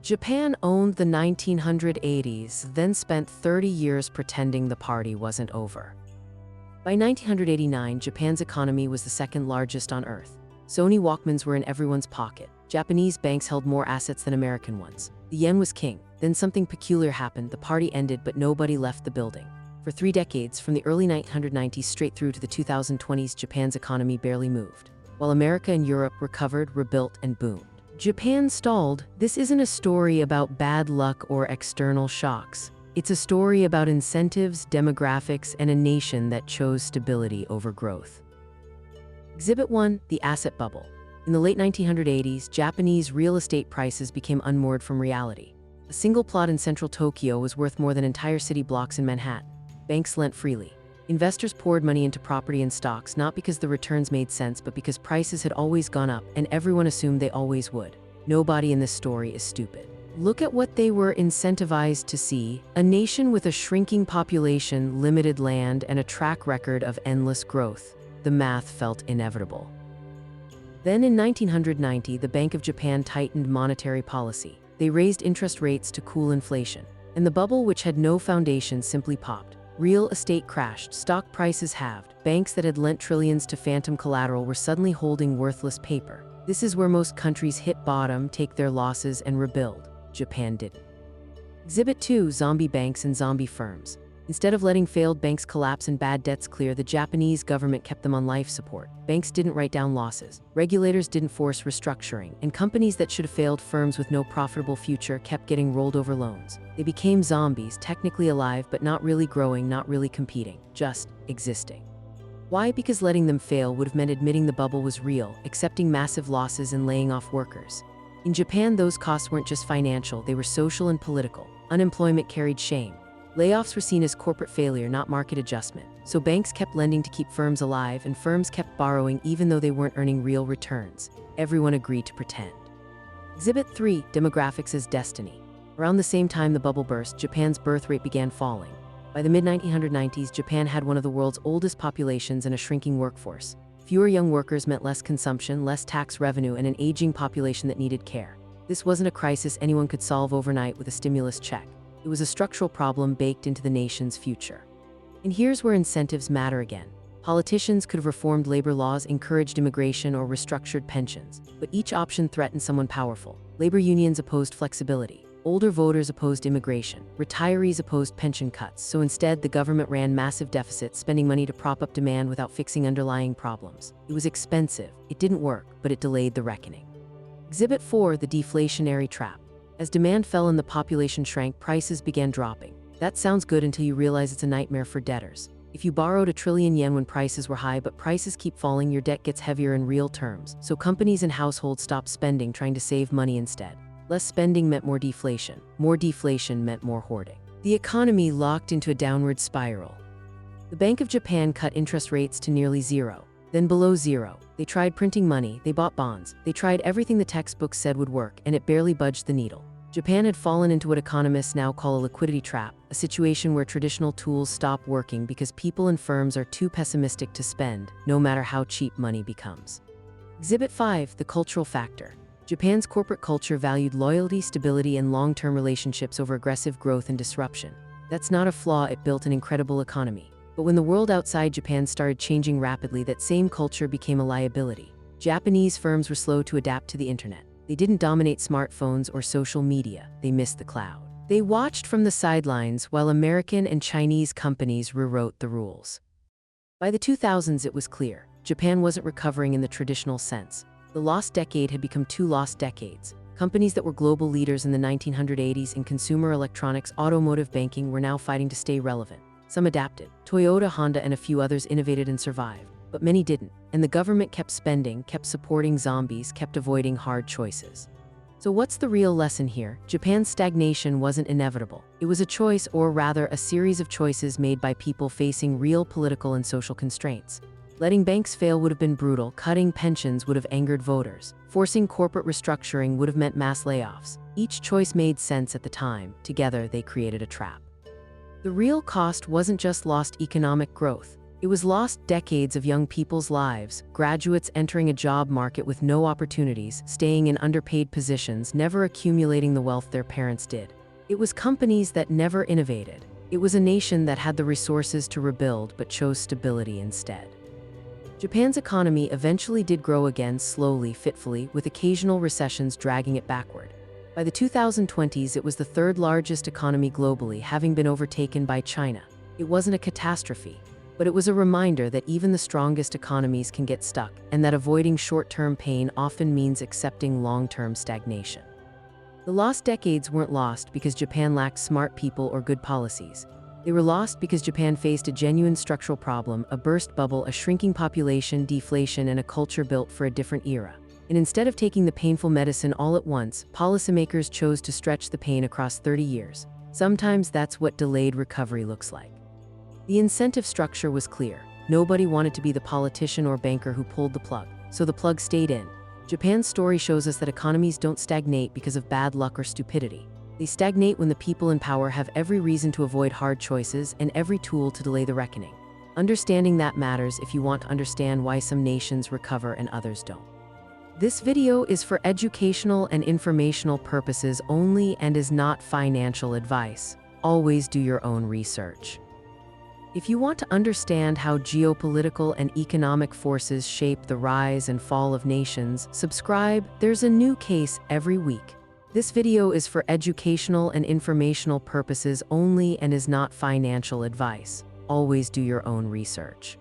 Japan owned the 1980s, then spent 30 years pretending the party wasn't over. By 1989, Japan's economy was the second largest on Earth. Sony Walkmans were in everyone's pocket. Japanese banks held more assets than American ones. The yen was king. Then something peculiar happened. The party ended, but nobody left the building. For 3 decades, from the early 1990s straight through to the 2020s, Japan's economy barely moved. While America and Europe recovered, rebuilt, and boomed, Japan stalled. This isn't a story about bad luck or external shocks. It's a story about incentives, demographics, and a nation that chose stability over growth. Exhibit 1, the asset bubble. In the late 1980s, Japanese real estate prices became unmoored from reality. A single plot in central Tokyo was worth more than entire city blocks in Manhattan. Banks lent freely. Investors poured money into property and stocks not because the returns made sense, but because prices had always gone up, and everyone assumed they always would. Nobody in this story is stupid. Look at what they were incentivized to see: a nation with a shrinking population, limited land, and a track record of endless growth. The math felt inevitable. Then in 1990, the Bank of Japan tightened monetary policy. They raised interest rates to cool inflation. And the bubble, which had no foundation, simply popped. Real estate crashed, stock prices halved. Banks that had lent trillions to phantom collateral were suddenly holding worthless paper. This is where most countries hit bottom, take their losses, and rebuild. Japan didn't. Exhibit 2, zombie banks and zombie firms. Instead of letting failed banks collapse and bad debts clear, the Japanese government kept them on life support. Banks didn't write down losses. Regulators didn't force restructuring. And companies that should have failed, firms with no profitable future, kept getting rolled over loans. They became zombies, technically alive, but not really growing, not really competing, just existing. Why? Because letting them fail would have meant admitting the bubble was real, accepting massive losses, and laying off workers. In Japan, those costs weren't just financial, they were social and political. Unemployment carried shame. Layoffs were seen as corporate failure, not market adjustment. So banks kept lending to keep firms alive, and firms kept borrowing even though they weren't earning real returns. Everyone agreed to pretend. Exhibit 3, demographics as destiny. Around the same time the bubble burst, Japan's birth rate began falling. By the mid-1990s, Japan had one of the world's oldest populations and a shrinking workforce. Fewer young workers meant less consumption, less tax revenue, and an aging population that needed care. This wasn't a crisis anyone could solve overnight with a stimulus check. It was a structural problem baked into the nation's future. And here's where incentives matter again. Politicians could have reformed labor laws, encouraged immigration, or restructured pensions, but each option threatened someone powerful. Labor unions opposed flexibility. Older voters opposed immigration. Retirees opposed pension cuts. So instead, the government ran massive deficits, spending money to prop up demand without fixing underlying problems. It was expensive. It didn't work, but it delayed the reckoning. Exhibit 4, the deflationary trap. As demand fell and the population shrank, prices began dropping. That sounds good until you realize it's a nightmare for debtors. If you borrowed 1 trillion yen when prices were high, but prices keep falling, your debt gets heavier in real terms. So companies and households stopped spending, trying to save money instead. Less spending meant more deflation. More deflation meant more hoarding. The economy locked into a downward spiral. The Bank of Japan cut interest rates to nearly zero, then below zero. They tried printing money, they bought bonds, they tried everything the textbooks said would work, and it barely budged the needle. Japan had fallen into what economists now call a liquidity trap, a situation where traditional tools stop working because people and firms are too pessimistic to spend, no matter how cheap money becomes. Exhibit 5, the cultural factor. Japan's corporate culture valued loyalty, stability, and long-term relationships over aggressive growth and disruption. That's not a flaw, it built an incredible economy. But when the world outside Japan started changing rapidly, that same culture became a liability. Japanese firms were slow to adapt to the internet. They didn't dominate smartphones or social media. They missed the cloud. They watched from the sidelines while American and Chinese companies rewrote the rules. By the 2000s, it was clear. Japan wasn't recovering in the traditional sense. The lost decade had become 2 lost decades. Companies that were global leaders in the 1980s in consumer electronics, automotive, banking were now fighting to stay relevant. Some adapted. Toyota, Honda, and a few others innovated and survived. But many didn't. And the government kept spending, kept supporting zombies, kept avoiding hard choices. So what's the real lesson here? Japan's stagnation wasn't inevitable. It was a choice, or rather a series of choices made by people facing real political and social constraints. Letting banks fail would have been brutal. Cutting pensions would have angered voters. Forcing corporate restructuring would have meant mass layoffs. Each choice made sense at the time. Together, they created a trap. The real cost wasn't just lost economic growth. It was lost decades of young people's lives, graduates entering a job market with no opportunities, staying in underpaid positions, never accumulating the wealth their parents did. It was companies that never innovated. It was a nation that had the resources to rebuild but chose stability instead. Japan's economy eventually did grow again, slowly, fitfully, with occasional recessions dragging it backward. By the 2020s, it was the third largest economy globally, having been overtaken by China. It wasn't a catastrophe, but it was a reminder that even the strongest economies can get stuck, and that avoiding short-term pain often means accepting long-term stagnation. The lost decades weren't lost because Japan lacked smart people or good policies. They were lost because Japan faced a genuine structural problem, a burst bubble, a shrinking population, deflation, and a culture built for a different era. And instead of taking the painful medicine all at once, policymakers chose to stretch the pain across 30 years. Sometimes that's what delayed recovery looks like. The incentive structure was clear. Nobody wanted to be the politician or banker who pulled the plug, so the plug stayed in. Japan's story shows us that economies don't stagnate because of bad luck or stupidity. They stagnate when the people in power have every reason to avoid hard choices and every tool to delay the reckoning. Understanding that matters if you want to understand why some nations recover and others don't. This video is for educational and informational purposes only and is not financial advice. Always do your own research. If you want to understand how geopolitical and economic forces shape the rise and fall of nations, subscribe. There's a new case every week. This video is for educational and informational purposes only and is not financial advice. Always do your own research.